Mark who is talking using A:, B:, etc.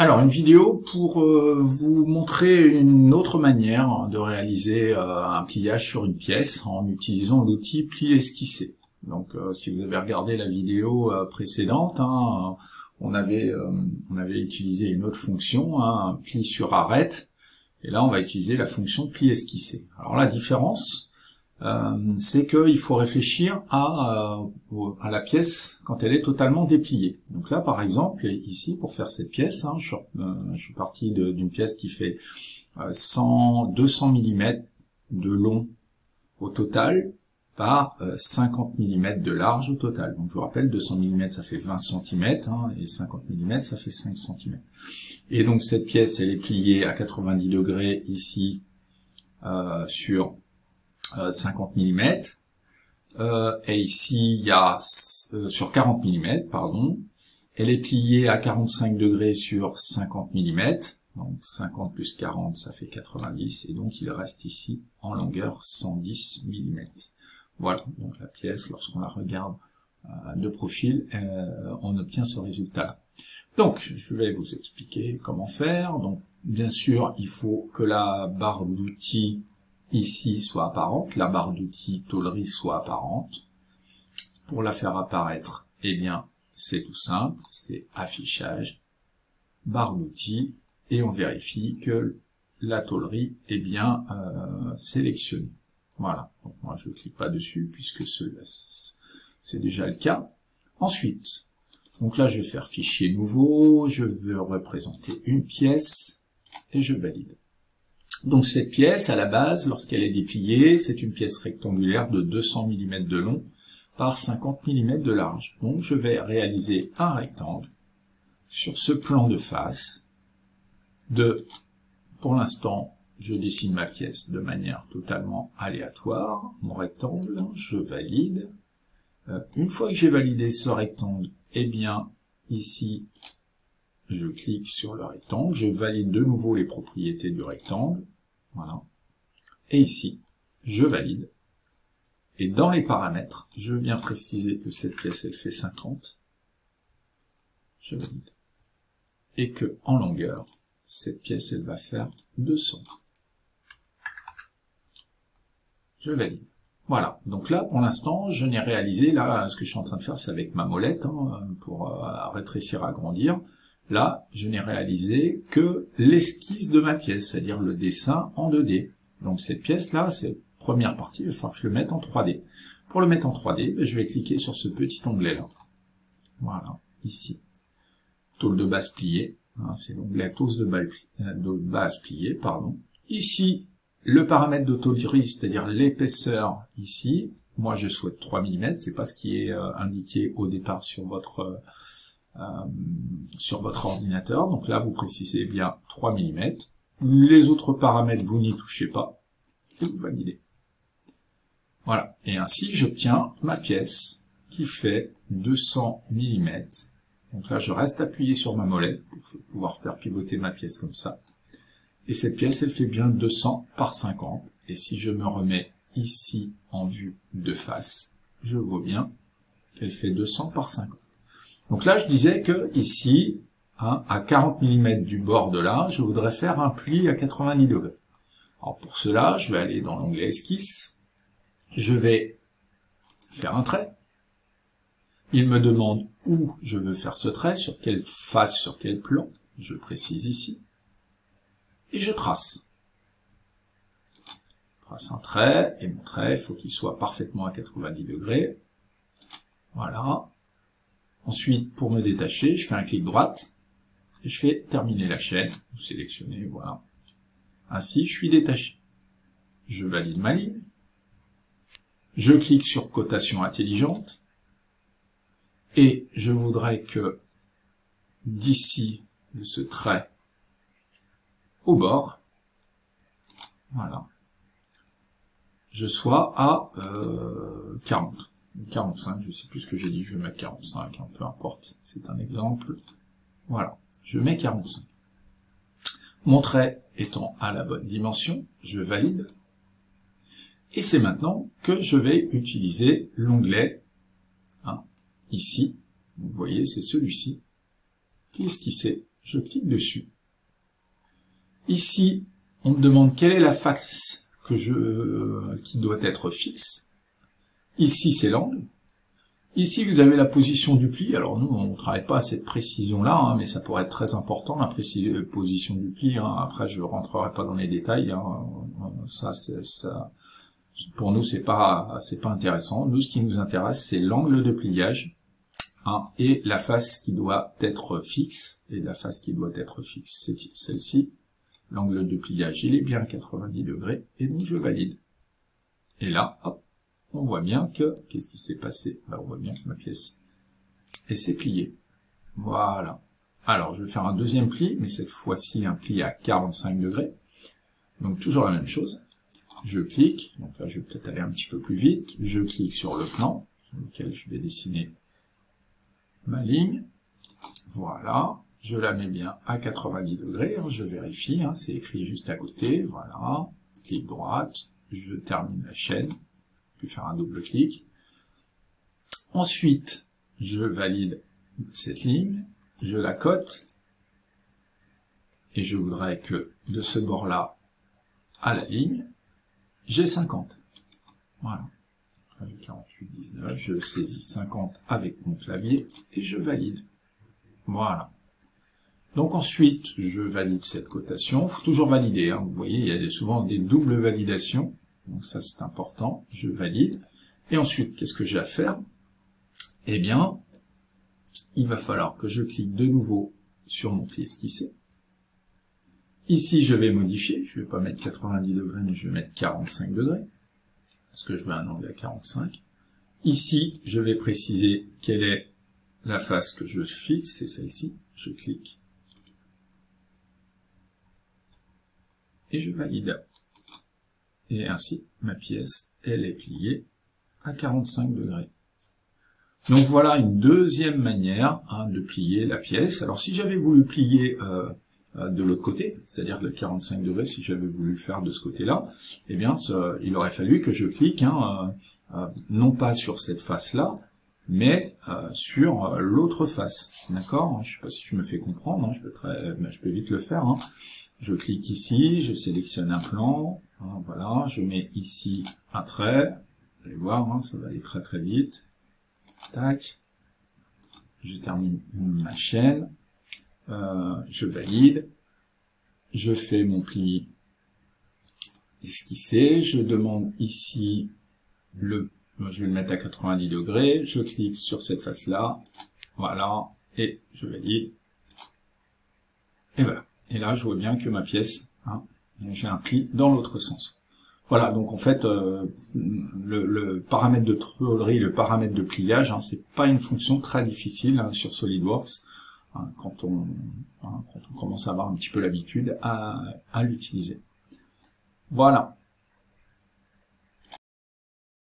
A: Alors, une vidéo pour vous montrer une autre manière de réaliser un pliage sur une pièce en utilisant l'outil pli esquissé. Donc, si vous avez regardé la vidéo précédente, on avait utilisé une autre fonction, un pli sur arête, et là on va utiliser la fonction pli esquissé. Alors la différence, c'est qu'il faut réfléchir à la pièce quand elle est totalement dépliée. Donc là, par exemple, ici, pour faire cette pièce, je suis parti d'une pièce qui fait 200 mm de long au total par 50 mm de large au total. Donc je vous rappelle, 200 mm ça fait 20 cm, et 50 mm ça fait 5 cm. Et donc cette pièce, elle est pliée à 90 degrés ici sur 50 mm, et ici il y a sur 40 mm, pardon, elle est pliée à 45 degrés sur 50 mm, donc 50 plus 40 ça fait 90, et donc il reste ici en longueur 110 mm. Voilà, donc la pièce, lorsqu'on la regarde de profil, on obtient ce résultat-là. Donc je vais vous expliquer comment faire. Donc bien sûr il faut que la barre d'outils ici soit apparente, la barre d'outils tôlerie soit apparente. Pour la faire apparaître, eh bien, c'est tout simple, c'est affichage, barre d'outils, et on vérifie que la tôlerie est bien sélectionnée. Voilà, donc moi je ne clique pas dessus puisque c'est déjà le cas. Ensuite, donc là je vais faire fichier nouveau, je veux représenter une pièce, et je valide. Donc cette pièce, à la base, lorsqu'elle est dépliée, c'est une pièce rectangulaire de 200 mm de long par 50 mm de large. Donc je vais réaliser un rectangle sur ce plan de face pour l'instant, je dessine ma pièce de manière totalement aléatoire. Mon rectangle, je valide. Une fois que j'ai validé ce rectangle, eh bien, ici, je clique sur le rectangle, je valide de nouveau les propriétés du rectangle, voilà. Et ici, je valide. Et dans les paramètres, je viens préciser que cette pièce, elle fait 50. Je valide. Et que, en longueur, cette pièce, elle va faire 200. Je valide. Voilà. Donc là, pour l'instant, je n'ai réalisé, là, ce que je suis en train de faire, c'est avec ma molette, pour rétrécir, agrandir. Là, je n'ai réalisé que l'esquisse de ma pièce, c'est-à-dire le dessin en 2D. Donc cette pièce-là, cette première partie, il va falloir que je le mette en 3D. Pour le mettre en 3D, je vais cliquer sur ce petit onglet-là. Voilà, ici. Tôle de base pliée, c'est l'onglet tôle de base pliée, pardon. Ici, le paramètre de tôlerie, c'est-à-dire l'épaisseur, ici. Moi, je souhaite 3 mm, c'est pas ce qui est indiqué au départ sur votre ordinateur. Donc là, vous précisez bien 3 mm. Les autres paramètres, vous n'y touchez pas. Et vous validez. Voilà. Et ainsi, j'obtiens ma pièce qui fait 200 mm. Donc là, je reste appuyé sur ma molette pour pouvoir faire pivoter ma pièce comme ça. Et cette pièce, elle fait bien 200 par 50. Et si je me remets ici en vue de face, je vois bien qu'elle fait 200 par 50. Donc là, je disais que ici, à 40 mm du bord de là, je voudrais faire un pli à 90 degrés. Alors pour cela, je vais aller dans l'onglet esquisse, je vais faire un trait. Il me demande où je veux faire ce trait, sur quelle face, sur quel plan. Je précise ici. Et je trace. Je trace un trait, et mon trait, il faut qu'il soit parfaitement à 90 degrés. Voilà. Ensuite, pour me détacher, je fais un clic droite, et je fais terminer la chaîne, vous sélectionnez, voilà. Ainsi, je suis détaché. Je valide ma ligne. Je clique sur cotation intelligente, et je voudrais que d'ici, de ce trait au bord, voilà, je sois à 40. 45, je sais plus ce que j'ai dit, je vais mettre 45, peu importe, c'est un exemple. Voilà, je mets 45. Mon trait étant à la bonne dimension, je valide. Et c'est maintenant que je vais utiliser l'onglet, ici, vous voyez, c'est celui-ci, qui est esquissé. je clique dessus. Ici, on me demande quelle est la face qui doit être fixe. Ici, c'est l'angle. Ici, vous avez la position du pli. Alors nous, on ne travaille pas à cette précision-là, hein, mais ça pourrait être très important, la position du pli. Hein. Après, je ne rentrerai pas dans les détails. Hein. Ça, pour nous, c'est pas intéressant. Nous, ce qui nous intéresse, c'est l'angle de pliage, hein, et la face qui doit être fixe. Et la face qui doit être fixe, c'est celle-ci. L'angle de pliage, il est bien à 90 degrés, et donc je valide. Et là, hop, on voit bien que, qu'est-ce qui s'est passé? On voit bien que ma pièce s'est pliée. Voilà. Alors, je vais faire un deuxième pli, mais cette fois-ci un pli à 45 degrés. Donc toujours la même chose. Je clique, donc là je vais peut-être aller un petit peu plus vite. Je clique sur le plan, sur lequel je vais dessiner ma ligne. Voilà. Je la mets bien à 90 degrés, hein, je vérifie, hein, c'est écrit juste à côté, voilà, clic droite, je termine la chaîne, puis faire un double clic. Ensuite, je valide cette ligne, je la cote, et je voudrais que de ce bord-là à la ligne, j'ai 50. Voilà. J'ai 48, 19, je saisis 50 avec mon clavier, et je valide. Voilà. Donc ensuite, je valide cette cotation. Il faut toujours valider, hein. Vous voyez, il y a souvent des doubles validations. Donc ça, c'est important. Je valide. Et ensuite, qu'est-ce que j'ai à faire? Eh bien, il va falloir que je clique de nouveau sur mon pli esquissé. Ici, je vais modifier. Je ne vais pas mettre 90 degrés, mais je vais mettre 45 degrés. Parce que je veux un angle à 45. Ici, je vais préciser quelle est la face que je fixe. C'est celle-ci. Je clique. Et je valide. Et ainsi, ma pièce, elle est pliée à 45 degrés. Donc voilà une deuxième manière, hein, de plier la pièce. Alors si j'avais voulu plier de l'autre côté, c'est-à-dire de 45 degrés, si j'avais voulu le faire de ce côté-là, eh bien il aurait fallu que je clique, hein, non pas sur cette face-là, mais sur l'autre face. D'accord? Je ne sais pas si je me fais comprendre, hein, je peux vite le faire. Hein. Je clique ici, je sélectionne un plan, hein, voilà, je mets ici un trait, vous allez voir, hein, ça va aller très très vite. Tac, je termine ma chaîne, je valide, je fais mon pli esquissé, je demande ici je vais le mettre à 90 degrés, je clique sur cette face-là, voilà, et je valide, et voilà. Et là, je vois bien que ma pièce, hein, j'ai un pli dans l'autre sens. Voilà, donc en fait, le paramètre de tôlerie, le paramètre de pliage, hein, c'est pas une fonction très difficile, hein, sur SolidWorks, hein, quand on commence à avoir un petit peu l'habitude à l'utiliser. Voilà.